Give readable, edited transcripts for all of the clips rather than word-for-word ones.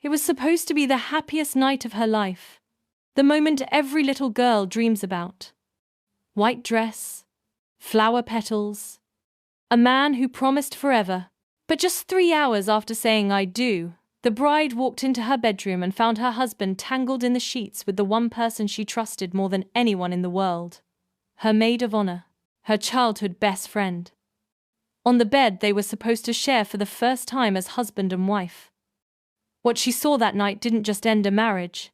It was supposed to be the happiest night of her life. The moment every little girl dreams about. White dress, flower petals, a man who promised forever. But just 3 hours after saying "I do," the bride walked into her bedroom and found her husband tangled in the sheets with the one person she trusted more than anyone in the world. Her maid of honor, her childhood best friend. On the bed they were supposed to share for the first time as husband and wife. What she saw that night didn't just end a marriage.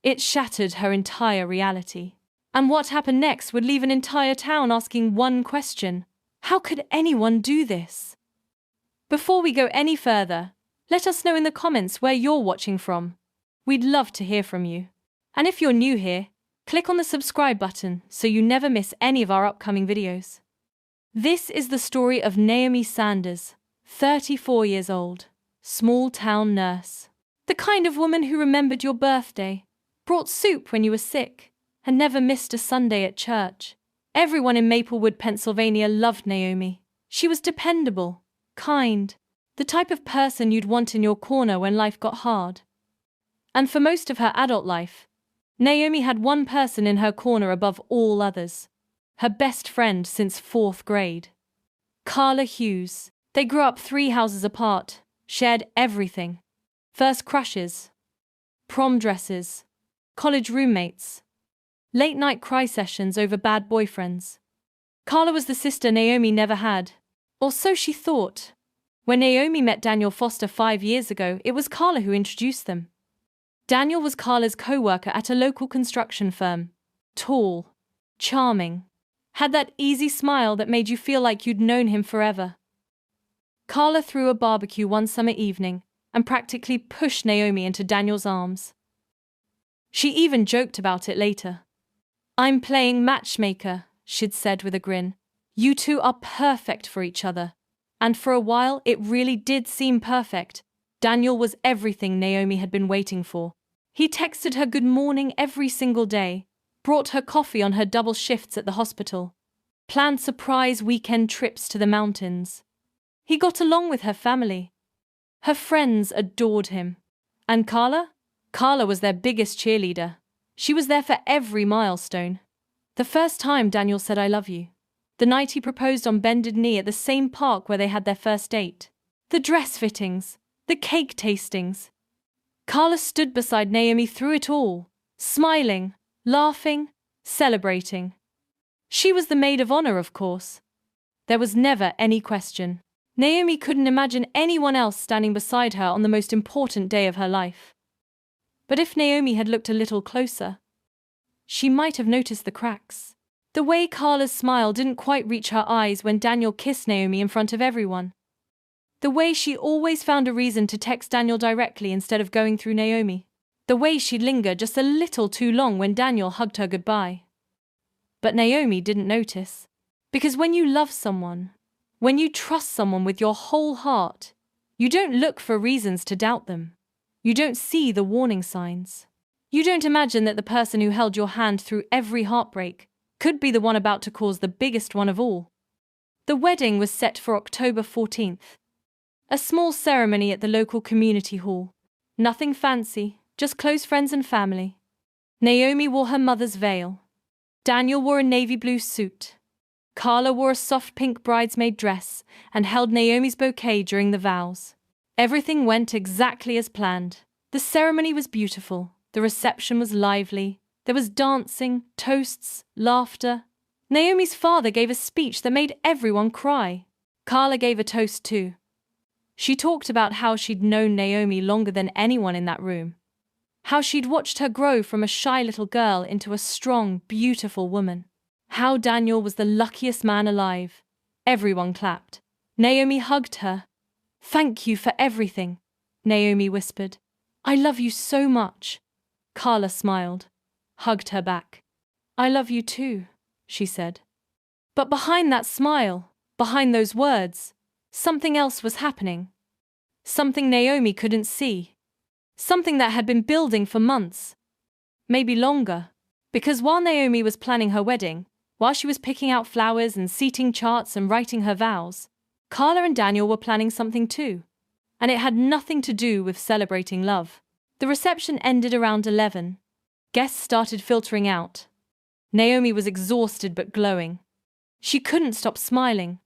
It shattered her entire reality. And what happened next would leave an entire town asking one question: how could anyone do this? Before we go any further, let us know in the comments where you're watching from. We'd love to hear from you. And if you're new here, click on the subscribe button so you never miss any of our upcoming videos. This is the story of Naomi Sanders, 34 years old, small-town nurse. The kind of woman who remembered your birthday, brought soup when you were sick, and never missed a Sunday at church. Everyone in Maplewood, Pennsylvania loved Naomi. She was dependable, kind, the type of person you'd want in your corner when life got hard. And for most of her adult life, Naomi had one person in her corner above all others. Her best friend since 4th grade. Carla Hughes. They grew up 3 houses apart, shared everything. First crushes, prom dresses, college roommates, late-night cry sessions over bad boyfriends. Carla was the sister Naomi never had, or so she thought. When Naomi met Daniel Foster 5 years ago, it was Carla who introduced them. Daniel was Carla's co-worker at a local construction firm. Tall, charming, had that easy smile that made you feel like you'd known him forever. Carla threw a barbecue one summer evening and practically pushed Naomi into Daniel's arms. She even joked about it later. "I'm playing matchmaker," she'd said with a grin. "You two are perfect for each other." And for a while, it really did seem perfect. Daniel was everything Naomi had been waiting for. He texted her good morning every single day, brought her coffee on her double shifts at the hospital, planned surprise weekend trips to the mountains. He got along with her family. Her friends adored him. And Carla? Carla was their biggest cheerleader. She was there for every milestone. The first time Daniel said "I love you." The night he proposed on bended knee at the same park where they had their first date. The dress fittings. The cake tastings. Carla stood beside Naomi through it all, smiling, laughing, celebrating. She was the maid of honor, of course. There was never any question. Naomi couldn't imagine anyone else standing beside her on the most important day of her life. But if Naomi had looked a little closer, she might have noticed the cracks. The way Carla's smile didn't quite reach her eyes when Daniel kissed Naomi in front of everyone. The way she always found a reason to text Daniel directly instead of going through Naomi. The way she'd linger just a little too long when Daniel hugged her goodbye. But Naomi didn't notice. Because when you love someone, when you trust someone with your whole heart, you don't look for reasons to doubt them. You don't see the warning signs. You don't imagine that the person who held your hand through every heartbreak could be the one about to cause the biggest one of all. The wedding was set for October 14th. A small ceremony at the local community hall. Nothing fancy, just close friends and family. Naomi wore her mother's veil. Daniel wore a navy blue suit. Carla wore a soft pink bridesmaid dress and held Naomi's bouquet during the vows. Everything went exactly as planned. The ceremony was beautiful. The reception was lively. There was dancing, toasts, laughter. Naomi's father gave a speech that made everyone cry. Carla gave a toast too. She talked about how she'd known Naomi longer than anyone in that room. How she'd watched her grow from a shy little girl into a strong, beautiful woman. How Daniel was the luckiest man alive. Everyone clapped. Naomi hugged her. "Thank you for everything," Naomi whispered. "I love you so much." Carla smiled, hugged her back. "I love you too," she said. But behind that smile, behind those words, something else was happening. Something Naomi couldn't see. Something that had been building for months. Maybe longer. Because while Naomi was planning her wedding, while she was picking out flowers and seating charts and writing her vows, Carla and Daniel were planning something too. and it had nothing to do with celebrating love. The reception ended around 11. Guests started filtering out. Naomi was exhausted but glowing. She couldn't stop smiling.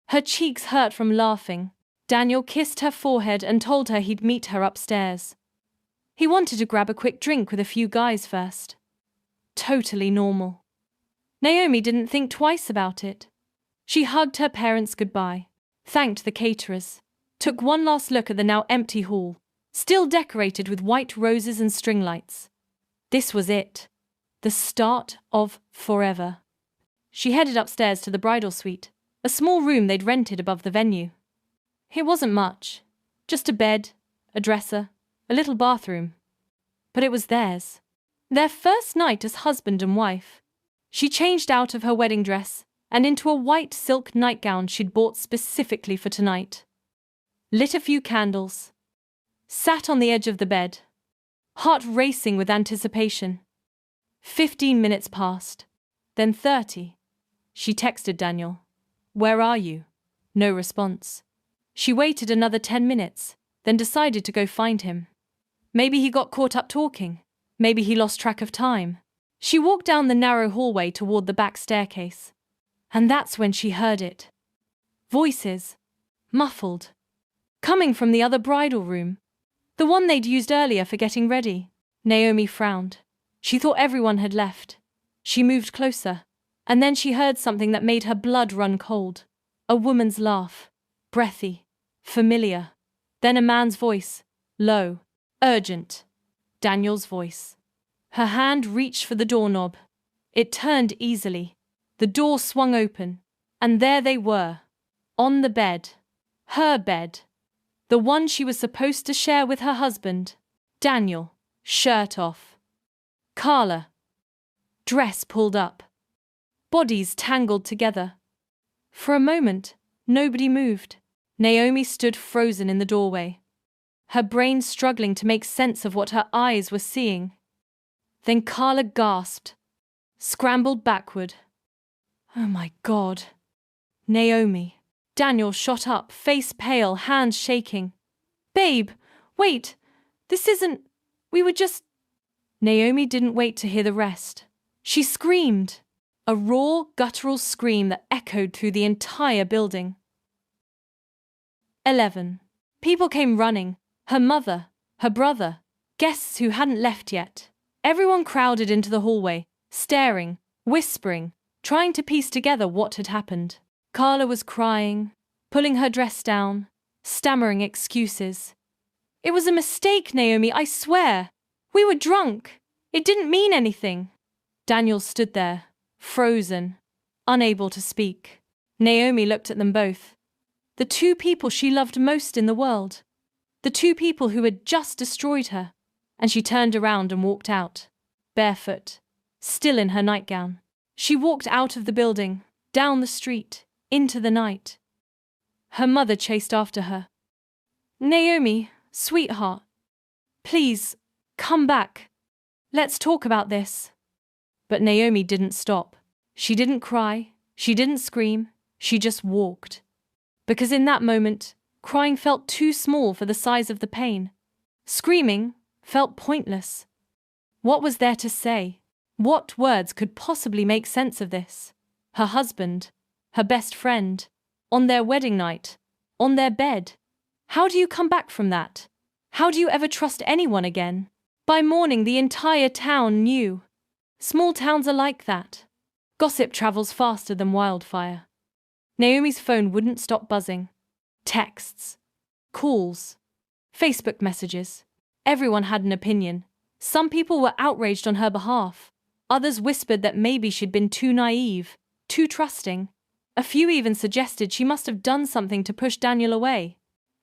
Her cheeks hurt from laughing. Daniel kissed her forehead and told her he'd meet her upstairs. He wanted to grab a quick drink with a few guys first. Totally normal. Naomi didn't think twice about it. She hugged her parents goodbye, thanked the caterers, took one last look at the now empty hall, still decorated with white roses and string lights. This was it. The start of forever. She headed upstairs to the bridal suite, a small room they'd rented above the venue. It wasn't much. Just a bed, a dresser, a little bathroom. But it was theirs. Their first night as husband and wife. She changed out of her wedding dress and into a white silk nightgown she'd bought specifically for tonight. Lit a few candles. Sat on the edge of the bed. Heart racing with anticipation. 15 minutes passed. Then 30. She texted Daniel. "Where are you?" No response. She waited another 10 minutes, then decided to go find him. Maybe he got caught up talking. Maybe he lost track of time. She walked down the narrow hallway toward the back staircase. And that's when she heard it. Voices. Muffled. Coming from the other bridal room. The one they'd used earlier for getting ready. Naomi frowned. She thought everyone had left. She moved closer. And then she heard something that made her blood run cold. A woman's laugh. Breathy. Familiar. Then a man's voice. Low. Urgent. Daniel's voice. Her hand reached for the doorknob. It turned easily. The door swung open. And there they were. On the bed. Her bed. The one she was supposed to share with her husband. Daniel. Shirt off. Carla. Dress pulled up. Bodies tangled together. For a moment, nobody moved. Naomi stood frozen in the doorway, her brain struggling to make sense of what her eyes were seeing. Then Carla gasped, scrambled backward. Oh my God. Naomi. Daniel shot up, face pale, hands shaking. Babe, wait, this isn't... We were just... Naomi didn't wait to hear the rest. She screamed. A raw, guttural scream that echoed through the entire building. 11. People came running. Her mother, her brother, guests who hadn't left yet. Everyone crowded into the hallway, staring, whispering, trying to piece together what had happened. Carla was crying, pulling her dress down, stammering excuses. It was a mistake, Naomi, I swear. We were drunk. It didn't mean anything. Daniel stood there, frozen, unable to speak. Naomi looked at them both. The two people she loved most in the world. The two people who had just destroyed her. And she turned around and walked out, barefoot, still in her nightgown. She walked out of the building, down the street, into the night. Her mother chased after her. Naomi, sweetheart, please, come back. Let's talk about this. But Naomi didn't stop. She didn't cry. She didn't scream. She just walked. Because in that moment, crying felt too small for the size of the pain. Screaming felt pointless. What was there to say? What words could possibly make sense of this? Her husband, her best friend, on their wedding night, on their bed. How do you come back from that? How do you ever trust anyone again? By morning, the entire town knew. Small towns are like that. Gossip travels faster than wildfire. Naomi's phone wouldn't stop buzzing. Texts, calls, Facebook messages. Everyone had an opinion. Some people were outraged on her behalf. Others whispered that maybe she'd been too naive, too trusting. A few even suggested she must have done something to push Daniel away.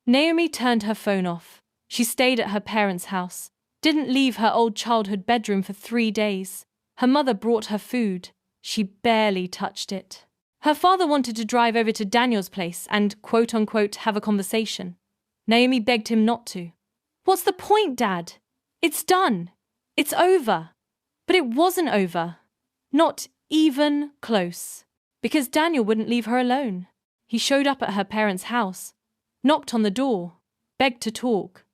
Naomi turned her phone off. She stayed at her parents' house, didn't leave her old childhood bedroom for 3 days. Her mother brought her food. She barely touched it. Her father wanted to drive over to Daniel's place and, quote-unquote, have a conversation. Naomi begged him not to. What's the point, Dad? It's done. It's over. But it wasn't over. Not even close. Because Daniel wouldn't leave her alone. He showed up at her parents' house, knocked on the door, begged to talk.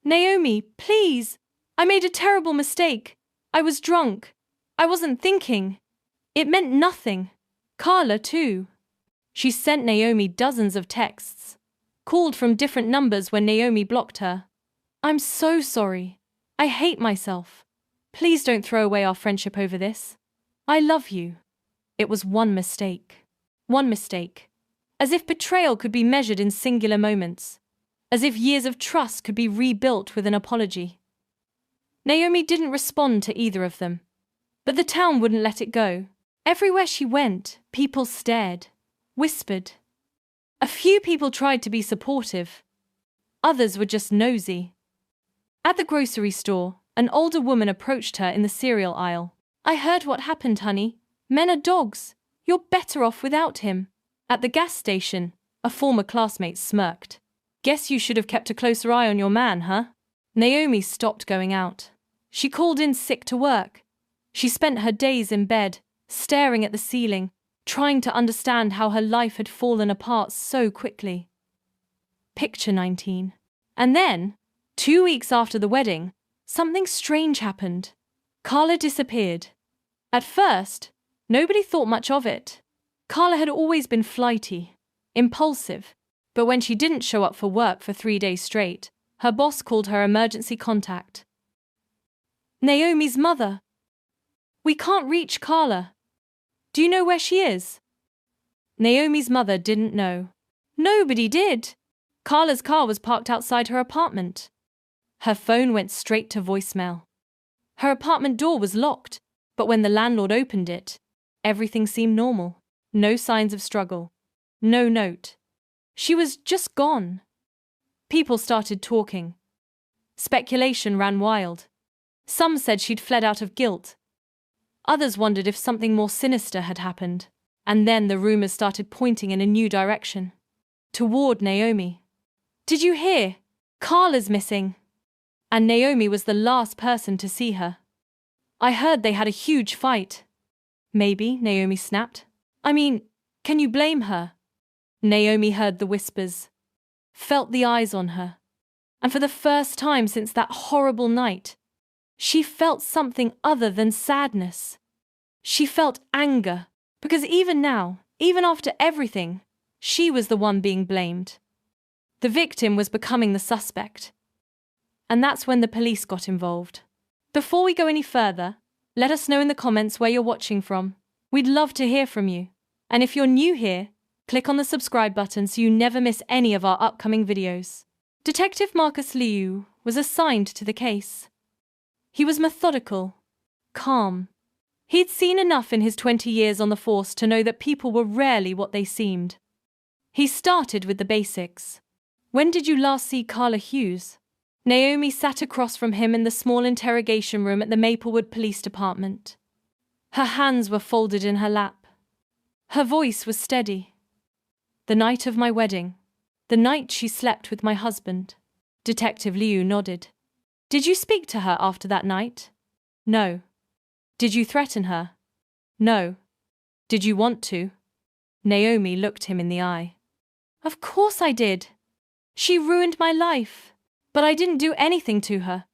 Naomi, please! I made a terrible mistake. I was drunk. I wasn't thinking. It meant nothing. Carla, too. She sent Naomi dozens of texts, called from different numbers when Naomi blocked her. I'm so sorry. I hate myself. Please don't throw away our friendship over this. I love you. It was one mistake. One mistake. As if betrayal could be measured in singular moments. As if years of trust could be rebuilt with an apology. Naomi didn't respond to either of them. But the town wouldn't let it go. Everywhere she went, people stared, whispered. A few people tried to be supportive. Others were just nosy. At the grocery store, an older woman approached her in the cereal aisle. I heard what happened, honey. Men are dogs. You're better off without him. At the gas station, a former classmate smirked. Guess you should have kept a closer eye on your man, huh? Naomi stopped going out. She called in sick to work. She spent her days in bed, staring at the ceiling, trying to understand how her life had fallen apart so quickly. Picture 19. And then, 2 weeks after the wedding, something strange happened. Carla disappeared. At first, nobody thought much of it. Carla had always been flighty, impulsive, but when she didn't show up for work for 3 days straight, her boss called her emergency contact. Naomi's mother. We can't reach Carla. Do you know where she is? Naomi's mother didn't know. Nobody did. Carla's car was parked outside her apartment. Her phone went straight to voicemail. Her apartment door was locked, but when the landlord opened it, everything seemed normal. No signs of struggle. No note. She was just gone. People started talking. Speculation ran wild. Some said she'd fled out of guilt. Others wondered if something more sinister had happened. And then the rumors started pointing in a new direction. Toward Naomi. Did you hear? Carla's missing. And Naomi was the last person to see her. I heard they had a huge fight. Maybe, Naomi snapped. I mean, can you blame her? Naomi heard the whispers, felt the eyes on her, and for the first time since that horrible night, she felt something other than sadness. She felt anger, because even now, even after everything, she was the one being blamed. The victim was becoming the suspect. And that's when the police got involved. Before we go any further, let us know in the comments where you're watching from. We'd love to hear from you. And if you're new here, click on the subscribe button so you never miss any of our upcoming videos. Detective Marcus Liu was assigned to the case. He was methodical, calm. He'd seen enough in his 20 years on the force to know that people were rarely what they seemed. He started with the basics. When did you last see Carla Hughes? Naomi sat across from him in the small interrogation room at the Maplewood Police Department. Her hands were folded in her lap. Her voice was steady. The night of my wedding. The night she slept with my husband. Detective Liu nodded. Did you speak to her after that night? No. Did you threaten her? No. Did you want to? Naomi looked him in the eye. Of course I did. She ruined my life. But I didn't do anything to her.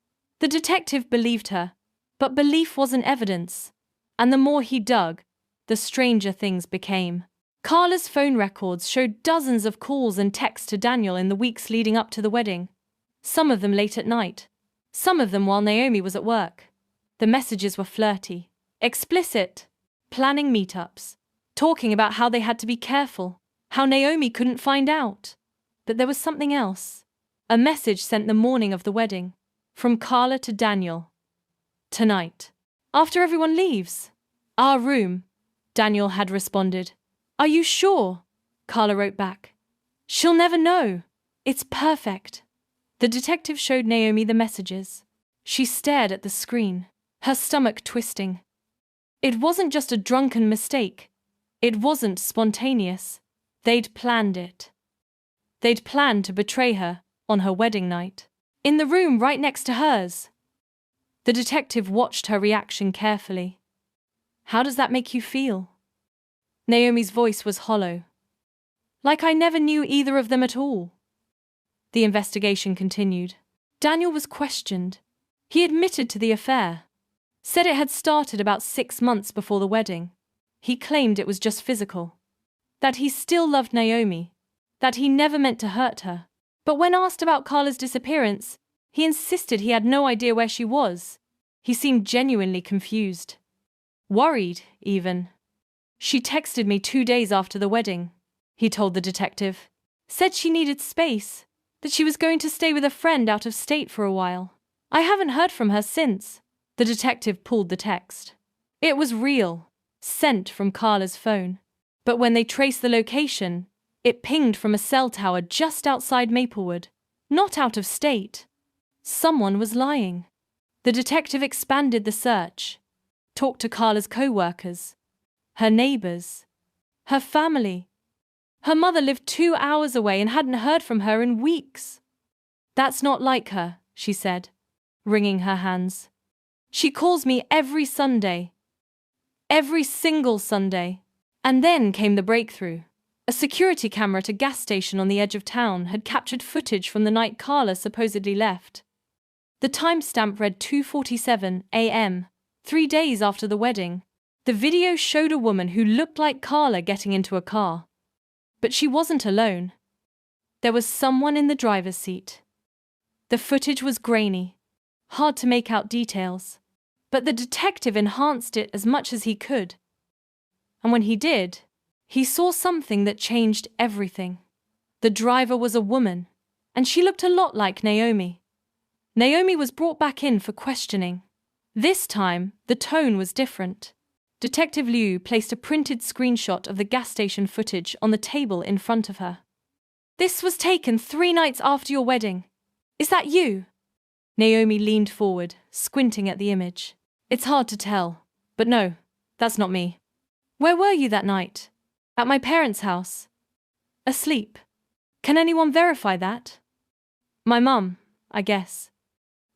The detective believed her. But belief wasn't evidence. And the more he dug, the stranger things became. Carla's phone records showed dozens of calls and texts to Daniel in the weeks leading up to the wedding. Some of them late at night. Some of them while Naomi was at work. The messages were flirty, explicit, planning meetups, talking about how they had to be careful, how Naomi couldn't find out. But there was something else. A message sent the morning of the wedding, from Carla to Daniel. Tonight. After everyone leaves. Our room, Daniel had responded. Are you sure? Carla wrote back. She'll never know. It's perfect. The detective showed Naomi the messages. She stared at the screen, her stomach twisting. It wasn't just a drunken mistake. It wasn't spontaneous. They'd planned it. They'd planned to betray her on her wedding night, in the room right next to hers. The detective watched her reaction carefully. How does that make you feel? Naomi's voice was hollow. Like I never knew either of them at all. The investigation continued. Daniel was questioned. He admitted to the affair. Said it had started about 6 months before the wedding. He claimed it was just physical. That he still loved Naomi. That he never meant to hurt her. But when asked about Carla's disappearance, he insisted he had no idea where she was. He seemed genuinely confused. Worried, even. She texted me 2 days after the wedding, he told the detective. Said she needed space, that she was going to stay with a friend out of state for a while. I haven't heard from her since. The detective pulled the text. It was real, sent from Carla's phone. But when they traced the location, it pinged from a cell tower just outside Maplewood, not out of state. Someone was lying. The detective expanded the search, talked to Carla's co-workers, her neighbors, her family. Her mother lived 2 hours away and hadn't heard from her in weeks. That's not like her, she said, wringing her hands. She calls me every Sunday. Every single Sunday. And then came the breakthrough. A security camera at a gas station on the edge of town had captured footage from the night Carla supposedly left. The timestamp read 2:47 a.m., 3 days after the wedding. The video showed a woman who looked like Carla getting into a car. But she wasn't alone. There was someone in the driver's seat. The footage was grainy, hard to make out details, but the detective enhanced it as much as he could. And when he did, he saw something that changed everything. The driver was a woman, and she looked a lot like Naomi. Naomi was brought back in for questioning. This time, the tone was different. Detective Liu placed a printed screenshot of the gas station footage on the table in front of her. This was taken 3 nights after your wedding. Is that you? Naomi leaned forward, squinting at the image. It's hard to tell, but no, that's not me. Where were you that night? At my parents' house. Asleep. Can anyone verify that? My mum, I guess.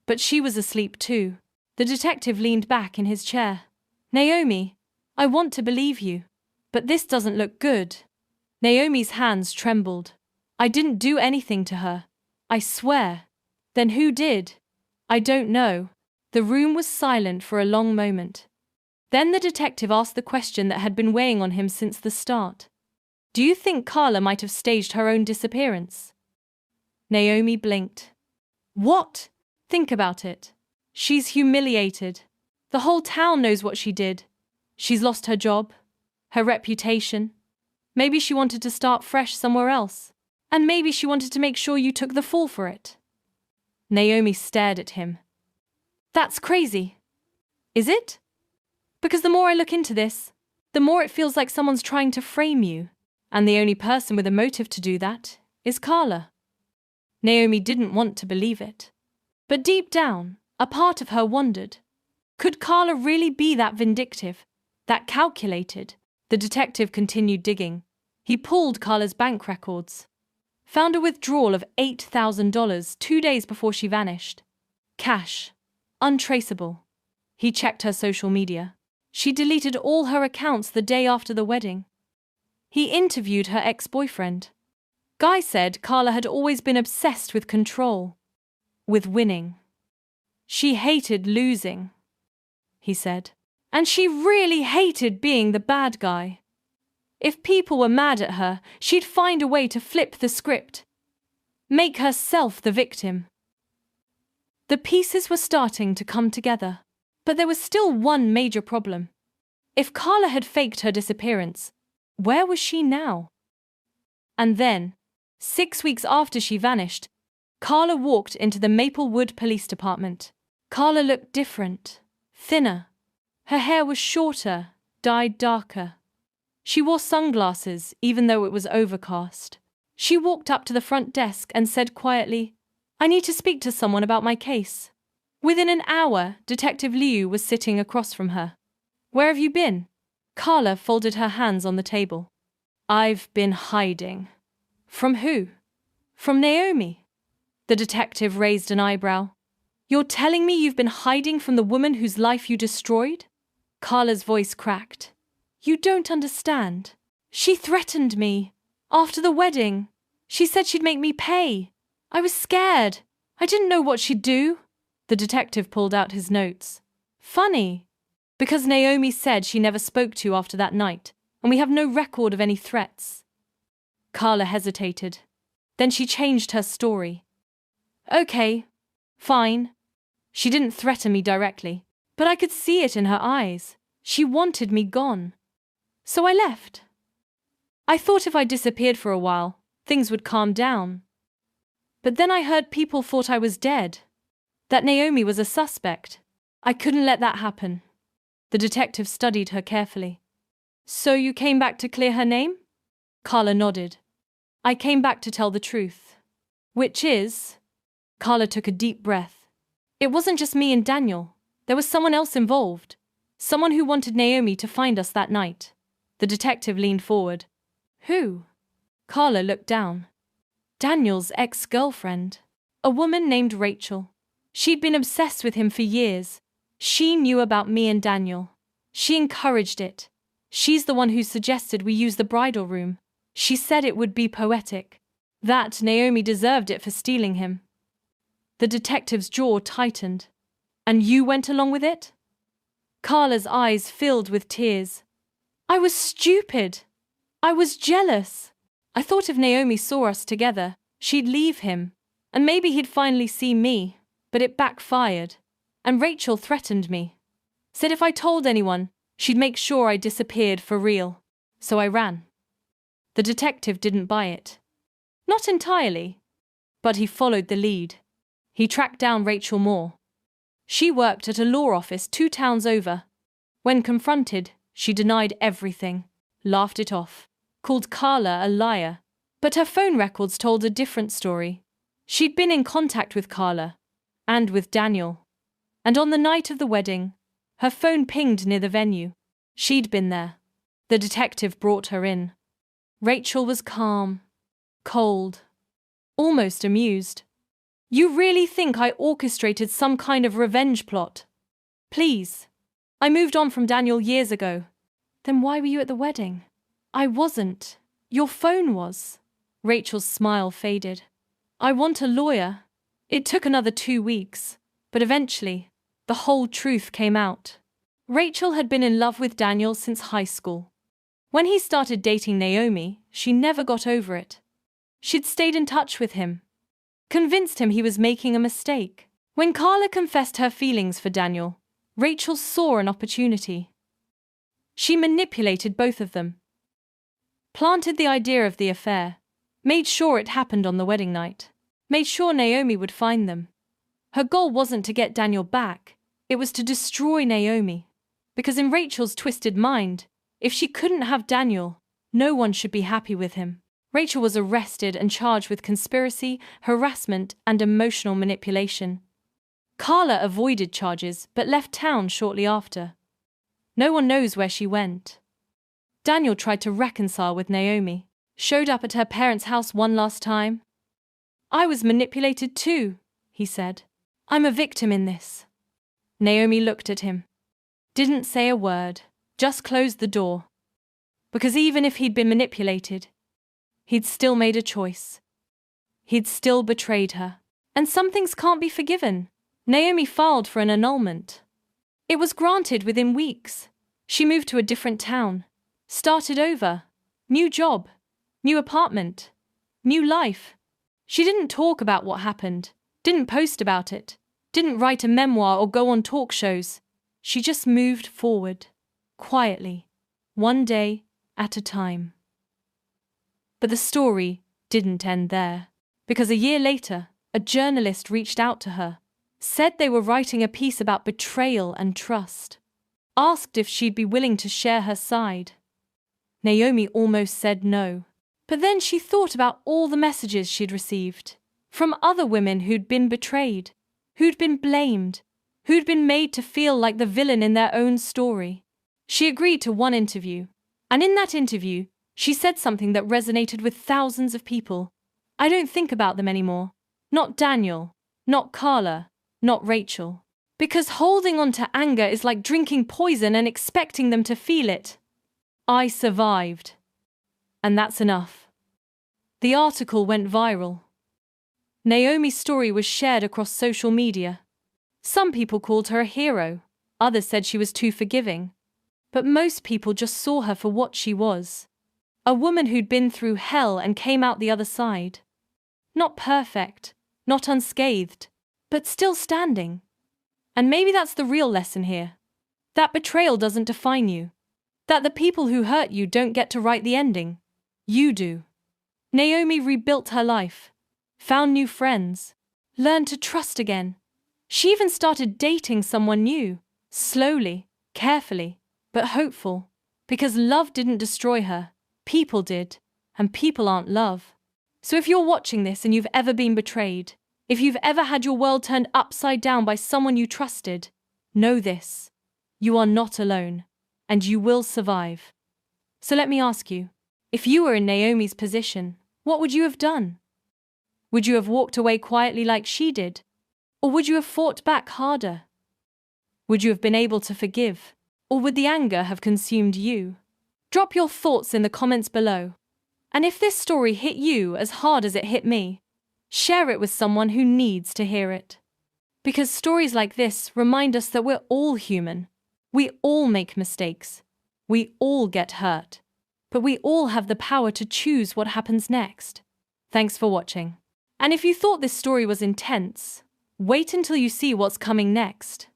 But she was asleep too. The detective leaned back in his chair. Naomi, I want to believe you, but this doesn't look good. Naomi's hands trembled. I didn't do anything to her. I swear. Then who did? I don't know. The room was silent for a long moment. Then the detective asked the question that had been weighing on him since the start. Do you think Carla might have staged her own disappearance? Naomi blinked. What? Think about it. She's humiliated. The whole town knows what she did. She's lost her job, her reputation. Maybe she wanted to start fresh somewhere else. And maybe she wanted to make sure you took the fall for it. Naomi stared at him. That's crazy. Is it? Because the more I look into this, the more it feels like someone's trying to frame you. And the only person with a motive to do that is Carla. Naomi didn't want to believe it. But deep down, a part of her wondered. Could Carla really be that vindictive, that calculated? The detective continued digging. He pulled Carla's bank records. Found a withdrawal of $8,000 2 days before she vanished. Cash. Untraceable. He checked her social media. She deleted all her accounts the day after the wedding. He interviewed her ex-boyfriend. Guy said Carla had always been obsessed with control. With winning. She hated losing, he said. And she really hated being the bad guy. If people were mad at her, she'd find a way to flip the script. Make herself the victim. The pieces were starting to come together. But there was still one major problem. If Carla had faked her disappearance, where was she now? And then, 6 weeks after she vanished, Carla walked into the Maplewood Police Department. Carla looked different, thinner. Her hair was shorter, dyed darker. She wore sunglasses, even though it was overcast. She walked up to the front desk and said quietly, I need to speak to someone about my case. Within an hour, Detective Liu was sitting across from her. Where have you been? Carla folded her hands on the table. I've been hiding. From who? From Naomi. The detective raised an eyebrow. You're telling me you've been hiding from the woman whose life you destroyed? Carla's voice cracked. You don't understand. She threatened me. After the wedding. She said she'd make me pay. I was scared. I didn't know what she'd do. The detective pulled out his notes. Funny, because Naomi said she never spoke to you after that night, and we have no record of any threats. Carla hesitated. Then she changed her story. Okay, fine. She didn't threaten me directly, but I could see it in her eyes. She wanted me gone. So I left. I thought if I disappeared for a while, things would calm down. But then I heard people thought I was dead, that Naomi was a suspect. I couldn't let that happen. The detective studied her carefully. So you came back to clear her name? Carla nodded. I came back to tell the truth. Which is? Carla took a deep breath. It wasn't just me and Daniel. There was someone else involved. Someone who wanted Naomi to find us that night. The detective leaned forward. Who? Carla looked down. Daniel's ex-girlfriend. A woman named Rachel. She'd been obsessed with him for years. She knew about me and Daniel. She encouraged it. She's the one who suggested we use the bridal room. She said it would be poetic. That Naomi deserved it for stealing him. The detective's jaw tightened. And you went along with it? Carla's eyes filled with tears. I was stupid. I was jealous. I thought if Naomi saw us together, she'd leave him, and maybe he'd finally see me, but it backfired. And Rachel threatened me. Said if I told anyone, she'd make sure I disappeared for real. So I ran. The detective didn't buy it. Not entirely. But he followed the lead. He tracked down Rachel Moore. She worked at a law office 2 towns over. When confronted, she denied everything, laughed it off, called Carla a liar. But her phone records told a different story. She'd been in contact with Carla, and with Daniel. And on the night of the wedding, her phone pinged near the venue. She'd been there. The detective brought her in. Rachel was calm, cold, almost amused. You really think I orchestrated some kind of revenge plot? Please. I moved on from Daniel years ago. Then why were you at the wedding? I wasn't. Your phone was. Rachel's smile faded. I want a lawyer. It took another 2 weeks, but eventually, the whole truth came out. Rachel had been in love with Daniel since high school. When he started dating Naomi, she never got over it. She'd stayed in touch with him, convinced him he was making a mistake. When Carla confessed her feelings for Daniel, Rachel saw an opportunity. She manipulated both of them, planted the idea of the affair, made sure it happened on the wedding night, made sure Naomi would find them. Her goal wasn't to get Daniel back, it was to destroy Naomi. Because in Rachel's twisted mind, if she couldn't have Daniel, no one should be happy with him. Rachel was arrested and charged with conspiracy, harassment, and emotional manipulation. Carla avoided charges but left town shortly after. No one knows where she went. Daniel tried to reconcile with Naomi, showed up at her parents' house one last time. I was manipulated too, he said. I'm a victim in this. Naomi looked at him. Didn't say a word, just closed the door. Because even if he'd been manipulated, he'd still made a choice. He'd still betrayed her. And some things can't be forgiven. Naomi filed for an annulment. It was granted within weeks. She moved to a different town, started over, new job, new apartment, new life. She didn't talk about what happened, didn't post about it, didn't write a memoir or go on talk shows. She just moved forward, quietly, one day at a time. But the story didn't end there, because a year later, a journalist reached out to her, said they were writing a piece about betrayal and trust, asked if she'd be willing to share her side. Naomi almost said no, but then she thought about all the messages she'd received from other women who'd been betrayed, who'd been blamed, who'd been made to feel like the villain in their own story. She agreed to one interview, and in that interview, she said something that resonated with thousands of people. I don't think about them anymore. Not Daniel, not Carla, not Rachel. Because holding on to anger is like drinking poison and expecting them to feel it. I survived. And that's enough. The article went viral. Naomi's story was shared across social media. Some people called her a hero, others said she was too forgiving. But most people just saw her for what she was. A woman who'd been through hell and came out the other side. Not perfect, not unscathed, but still standing. And maybe that's the real lesson here. That betrayal doesn't define you. That the people who hurt you don't get to write the ending. You do. Naomi rebuilt her life, found new friends, learned to trust again. She even started dating someone new, slowly, carefully, but hopeful. Because love didn't destroy her, people did, and people aren't love. So if you're watching this and you've ever been betrayed, if you've ever had your world turned upside down by someone you trusted, know this: you are not alone, and you will survive. So let me ask you, if you were in Naomi's position, what would you have done? Would you have walked away quietly like she did? Or would you have fought back harder? Would you have been able to forgive? Or would the anger have consumed you? Drop your thoughts in the comments below. And if this story hit you as hard as it hit me, share it with someone who needs to hear it. Because stories like this remind us that we're all human. We all make mistakes. We all get hurt. But we all have the power to choose what happens next. Thanks for watching. And if you thought this story was intense, wait until you see what's coming next.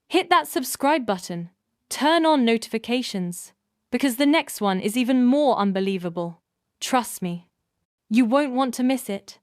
Hit that subscribe button. Turn on notifications. Because the next one is even more unbelievable. Trust me. You won't want to miss it.